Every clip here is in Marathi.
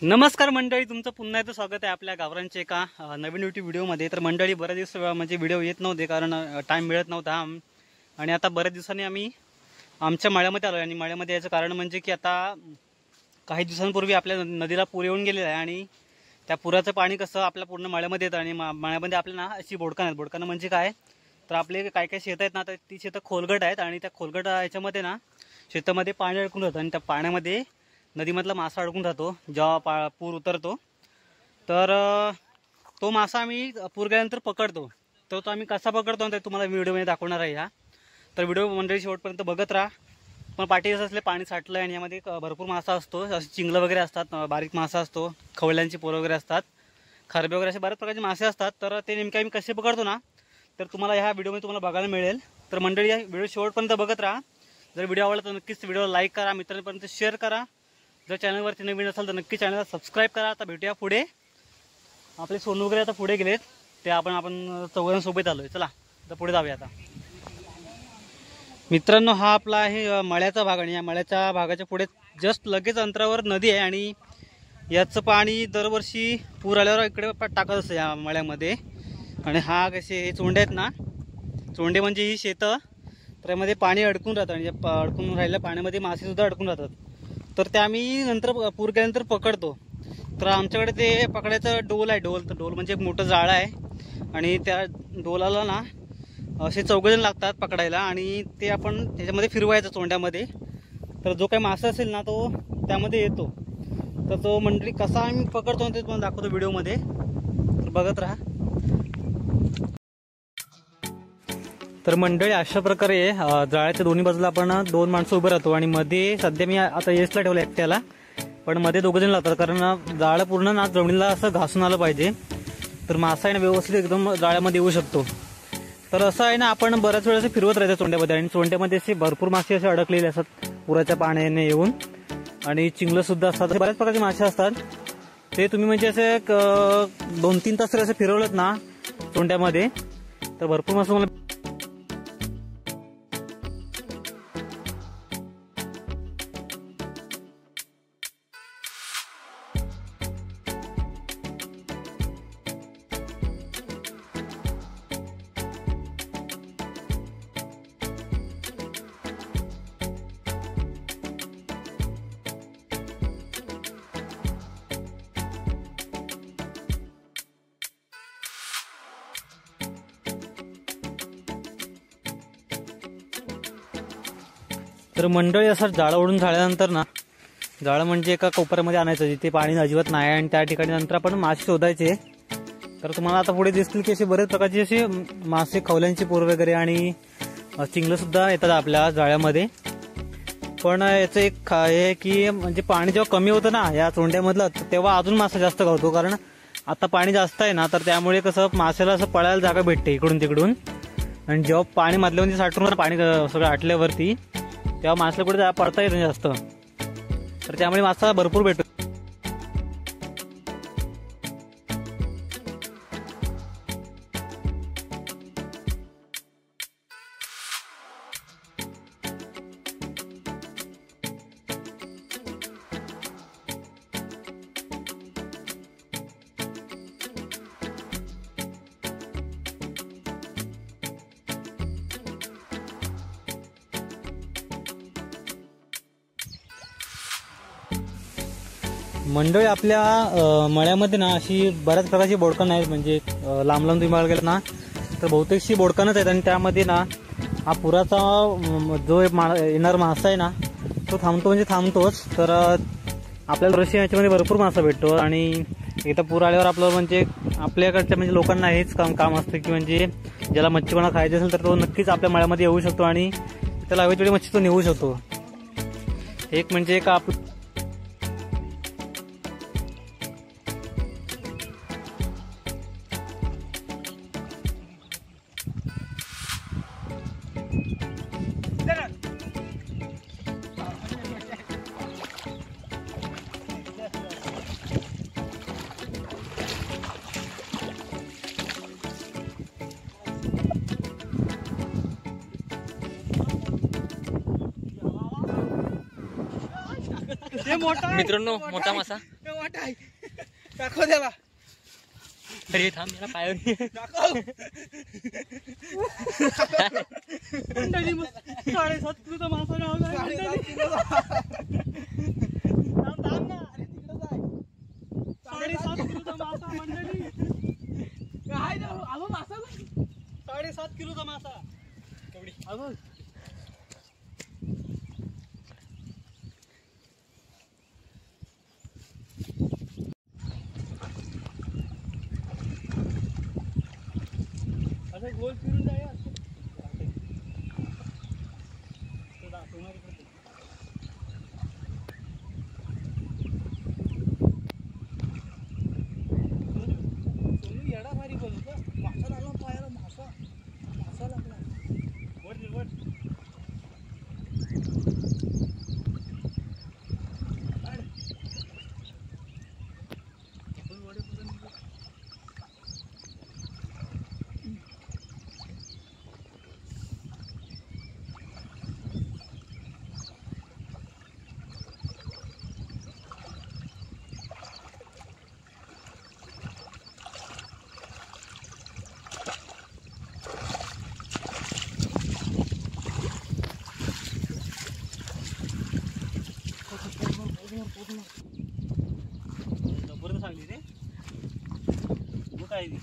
नमस्कार मंडळी, तुमचं पुन्हा एकदा स्वागत आहे आपल्या गावरांच्या एका नवीन यूट्यूब व्हिडिओमध्ये। तर मंडळी बरेच दिवस म्हणजे व्हिडिओ येत नव्हते कारण टाइम मिळत नव्हता आणि आता बरेच दिवसांनी आम्ही आमच्या माळ्यामध्ये आलो। आणि माळ्यामध्ये याचं कारण म्हणजे की आता काही दिवसांपूर्वी आपल्या नदीला पूर येऊन गेलेला आहे आणि त्या पुराचं पाणी कसं आपल्या पूर्ण माळ्यामध्ये येतं आणि माळ्यामध्ये आपल्या ना अशी बोडकानं आहेत। बोडकानं म्हणजे काय तर आपले काय काय शेत आहेत ना, तर ती शेतं खोलगट आहेत आणि त्या खोलगट याच्यामध्ये ना शेतामध्ये पाणी अडकून राहतं आणि त्या पाण्यामध्ये नदीमधला मासा अडकून राहतो जेव्हा पूर उतरतो। तर तो मासा आम्ही पूर गेल्यानंतर पकडतो। तो आम्ही कसा पकडतो ते तुम्हाला व्हिडिओमध्ये दाखवणार आहे। ह्या तर व्हिडिओ मंडळी शेवटपर्यंत बघत राहा। पण पाठी असले पाणी साठलं आणि यामध्ये भरपूर मासा असतो, असे चिंगलं वगैरे असतात, बारीक मासा असतो, खवल्यांची पोरं वगैरे असतात, खारबे वगैरे असे बऱ्याच प्रकारचे मासे असतात। तर ते नेमके आम्ही कसे पकडतो ना तर तुम्हाला ह्या व्हिडिओमध्ये तुम्हाला बघायला मिळेल। तर मंडळी या व्हिडिओ शेवटपर्यंत बघत राहा। जर व्हिडिओ आवडला तर नक्कीच व्हिडिओला लाईक करा, मित्रांपर्यंत शेअर करा। जर चॅनलवरती नवीन असाल तर नक्की चॅनलला सबस्क्राईब करा। आता भेटूया पुढे। आपले सोनू वगैरे आता पुढे गेलेत, ते आपण चौघांसोबत आलोय। चला आता पुढे जाऊया। आता मित्रांनो, हा आपला आहे मळ्याचा भाग आणि या मळ्याच्या भागाच्या पुढे जस्ट लगेच अंतरावर नदी आहे आणि याचं पाणी दरवर्षी पूर आल्यावर इकडे टाकत असतं या मळ्यामध्ये। आणि हा कसे चोंडे आहेत ना, चोंडे म्हणजे ही शेतं, तर यामध्ये पाणी अडकून राहतं आणि अडकून राहिल्या पाण्यामध्ये मासेसुद्धा अडकून राहतात। तर ते आम्ही नंतर पूर गेल्यानंतर पकडतो। तर आमच्याकडे ते पकडायचं डोल आहे। तर डोल म्हणजे एक मोठं जाळं आहे आणि त्या डोलाला ना असे चौघजण लागतात पकडायला आणि ते आपण त्याच्यामध्ये फिरवायचं चोंड्यामध्ये। तर जो काही मासा असेल ना तो त्यामध्ये येतो। तर तो मंडळी कसा आम्ही पकडतो ते तुम्हाला दाखवतो व्हिडिओमध्ये, तर बघत राहा। तर मंडळी अशा प्रकारे जाळ्याच्या दोन्ही बाजूला आपण दोन माणसं उभं राहतो आणि मध्ये सध्या मी आता येसला ठेवलं एकट्याला, पण मध्ये दोघंजण लागतात कारण जाळं पूर्ण ना जमिनीला असं घासून आलं पाहिजे। तर मासा आहे ना व्यवस्थित एकदम जाळ्यामध्ये येऊ शकतो। तर असं आहे ना, आपण बऱ्याच वेळेस फिरवत राहतो चोंड्यामध्ये आणि चोंड्यामध्ये असे भरपूर मासे असे अडकलेले असतात पुराच्या पाण्याने येऊन आणि चिंगलं सुद्धा असतात, बऱ्याच प्रकारचे मासे असतात। ते तुम्ही म्हणजे असे 2-3 तास असे फिरवलेत ना चोंड्यामध्ये तर भरपूर मासे मला। तर मंडळी असं जाळं ओढून झाल्यानंतर ना, जाळं म्हणजे एका कोपऱ्यामध्ये आणायचं जिथे पाणी अजिबात नाही आणि त्या ठिकाणी नंतर आपण मासे शोधायचे। तर तुम्हाला आता पुढे दिसतील की असे बरेच प्रकारचे असे मासे, खवल्यांची पोर वगैरे आणि चिंगलं सुद्धा येतात आपल्या जाळ्यामध्ये। पण याचं एक आहे की म्हणजे पाणी जेव्हा कमी होतं ना या चोंड्यामधलं तेव्हा अजून मासा जास्त गावतो, कारण आता पाणी जास्त आहे ना, तर त्यामुळे कसं माशाला असं पळायला जागा भेटते इकडून तिकडून। आणि जेव्हा पाणी मधल्यामध्ये साठून पाणी सगळं आटल्यावरती तेव्हा माशाला कुठे पडता येत नाही जास्त, तर त्यामुळे मासा भरपूर भेटतो। मंडळी आपल्या मळ्यामध्ये ना अशी बऱ्याच प्रकारची बोडकानं आहेत, म्हणजे लांब लांब तुम्ही बघायला गेलं ना तर बहुतेकशी बोडकानच आहेत। आणि त्यामध्ये ना हा पुराचा जो येणार मासा आहे ना तो थांबतो म्हणजे थांबतोच। तर आपल्याला रशी याच्यामध्ये भरपूर मासा भेटतो आणि एकदा पूर आल्यावर आपलं म्हणजे आपल्याकडच्या म्हणजे लोकांना हेच काम असतं की म्हणजे ज्याला मच्छीपणा खायची असेल तर तो नक्कीच आपल्या मळ्यामध्ये येऊ शकतो आणि त्याला हवी तेवढी मच्छी तो नेऊ शकतो। एक म्हणजे एक मित्रांनो मोठा मासा दाखव त्याला. अरे थांब याला पायावर दाखव. मंडळी मग 7.5 किलोचा मासा गावला. 7.5 किलोचा. थांब ना. अरे तिकडं जाय. 7.5 किलोचा मासा मंडळी. काय ना आलो मासा. 7.5 किलोचा मासा. अगं असं गोल फिरून जाय. येडा भारी बोलतो. मासा लागला पायाला. मासा लागला. वर जबरदस्त सांगली रे. मग काय ती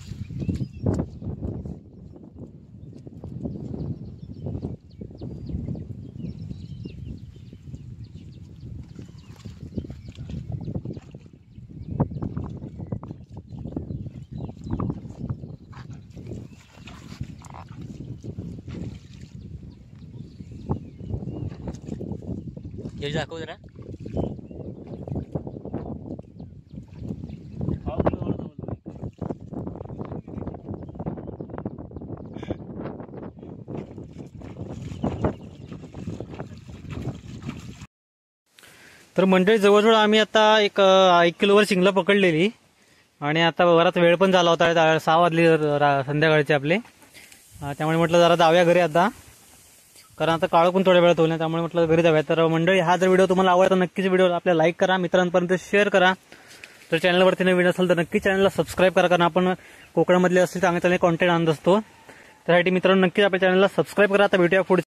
हे दाखव जरा. तर मंडळी जवळजवळ आम्ही आता एक 1 किलोवर शिंगला पकडलेली आणि आता बराच वेळ पण झाला होता. 6 वाजले संध्याकाळचे आपले. त्यामुळे म्हटलं जरा जाऊया घरी आता, कारण आता काळं पण थोड्या वेळात होईल, त्यामुळे म्हटलं घरी जाऊया. तर मंडळी हा जर व्हिडिओ तुम्हाला आवडला तर नक्कीच व्हिडिओ आपल्याला लाईक करा, मित्रांपर्यंत शेअर करा. तर चॅनलवरती नवीन असेल तर नक्की चॅनलला सबस्क्राईब करा, कारण आपण कोकणामधले असले चांगले चांगले कॉन्टेंट आणत असतो. त्यासाठी मित्रांनो नक्कीच आपल्या चॅनलला सबस्क्राईब करा. आता भेटूया पुढे.